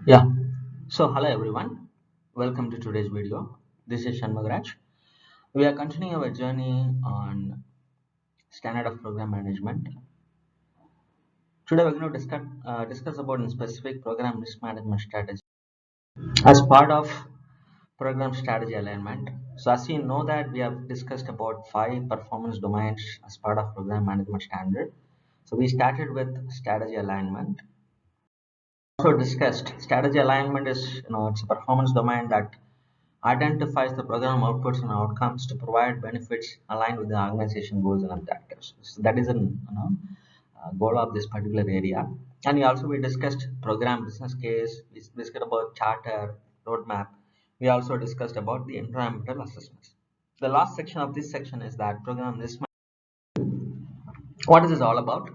Yeah. So hello everyone. Welcome to today's video. This is Shanmugraj. We are continuing our journey on standard of program management. Today we're going to discuss about in specific program risk management strategy as part of program strategy alignment. So as you know that we have discussed about 5 performance domains as part of program management standard. So we started with strategy alignment. Also discussed strategy alignment is it's a performance domain that identifies the program outputs and outcomes to provide benefits aligned with the organization goals and objectives. So that is an goal of this particular area. And we discussed program business case. We discussed about charter, roadmap. We also discussed about the environmental assessments. The last section of this section is that program risk. What is this all about?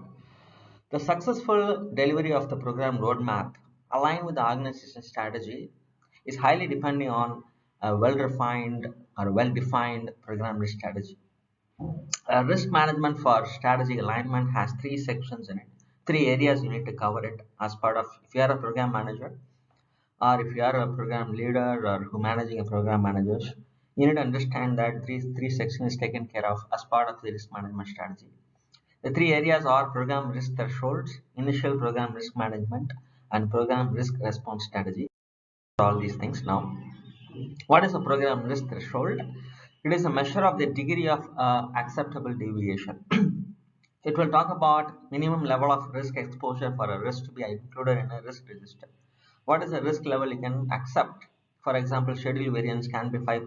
The successful delivery of the program roadmap aligned with the organization strategy is highly depending on a well-refined or well-defined program risk strategy. Risk management for strategy alignment has three sections in it, three areas you need to cover it as part of if you are a program manager or if you are a program leader or who managing a program managers. You need to understand that three sections is taken care of as part of the risk management strategy. The three areas are program risk thresholds, initial program risk management, and program risk response strategy. All these things now. What is a program risk threshold? It is a measure of the degree of acceptable deviation. It will talk about minimum level of risk exposure for a risk to be included in a risk register. What is the risk level you can accept? For example, schedule variance can be 5%.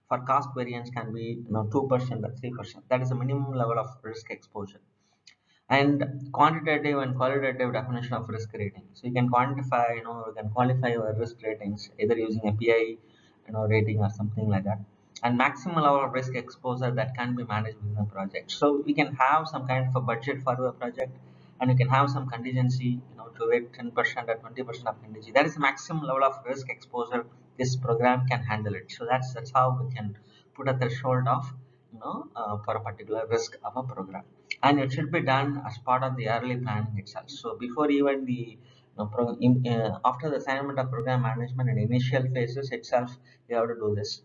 For cost variance can be 2% or 3%. That is the minimum level of risk exposure. And quantitative and qualitative definition of risk rating. So you can quantify, you can qualify your risk ratings either using a PI, rating or something like that. And maximum level of risk exposure that can be managed within the project. So we can have some kind of a budget for the project, and you can have some contingency, to it 10% or 20% of contingency. That is the maximum level of risk exposure this program can handle it. So that's how we can put a threshold of, for a particular risk of a program, and it should be done as part of the early planning itself. So before even the after the assignment of program management in initial phases itself, you have to do this.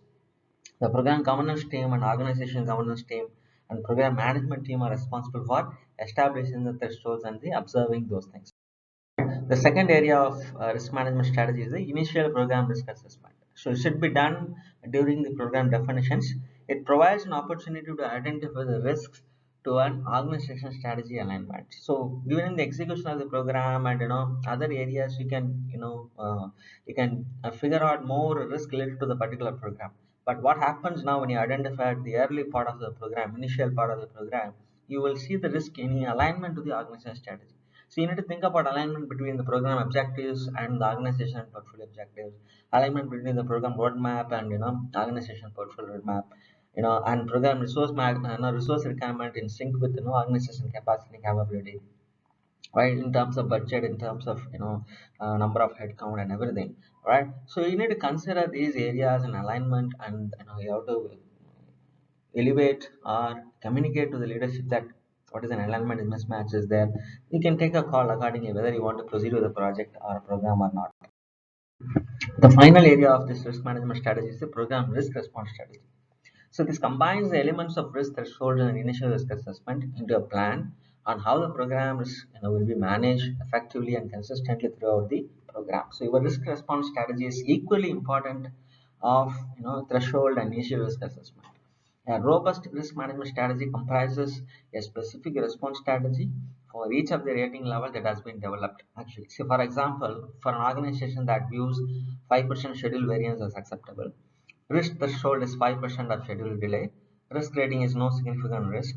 The program governance team and organization governance team and program management team are responsible for establishing the thresholds and the observing those things. The second area of risk management strategy is the initial program risk assessment. So it should be done during the program definitions. It provides an opportunity to identify the risks to an organization strategy alignment. So during the execution of the program and other areas, you can figure out more risk related to the particular program. But what happens now when you identify the early part of the program, initial part of the program, you will see the risk in alignment to the organization strategy. So you need to think about alignment between the program objectives and the organization portfolio objectives, alignment between the program roadmap and organization portfolio roadmap, and program resource requirement in sync with organization capacity capability, right? In terms of budget, in terms of number of headcount and everything, right? So you need to consider these areas in alignment, and you have to elevate or communicate to the leadership that what is an alignment mismatch is there. You can take a call accordingly whether you want to proceed with the project or a program or not. The final area of this risk management strategy is the program risk response strategy. So this combines the elements of risk threshold and initial risk assessment into a plan on how the program will be managed effectively and consistently throughout the program. So your risk response strategy is equally important of threshold and initial risk assessment. A robust risk management strategy comprises a specific response strategy for each of the rating level that has been developed. Actually, so for example, for an organization that views 5% schedule variance as acceptable, risk threshold is 5% of schedule delay. Risk rating is no significant risk.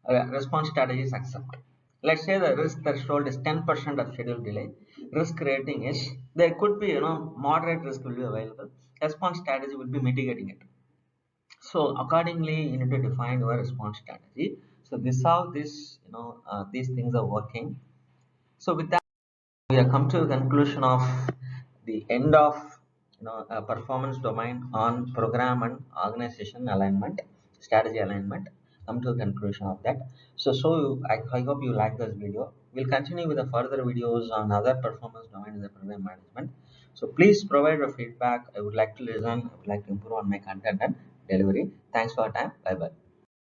Response strategy is accept. Let's say the risk threshold is 10% of schedule delay. Risk rating is there could be moderate risk will be available. Response strategy will be mitigating it. So accordingly, you need to define your response strategy. So this how this these things are working. So with that, we have come to the conclusion of the end of a performance domain on program and organization alignment, strategy alignment. Come to the conclusion of that. So I hope you like this video. We'll continue with the further videos on other performance domain in the program management. So please provide your feedback. I would like to listen. I would like to improve on my content and delivery. Thanks for your time. Bye bye.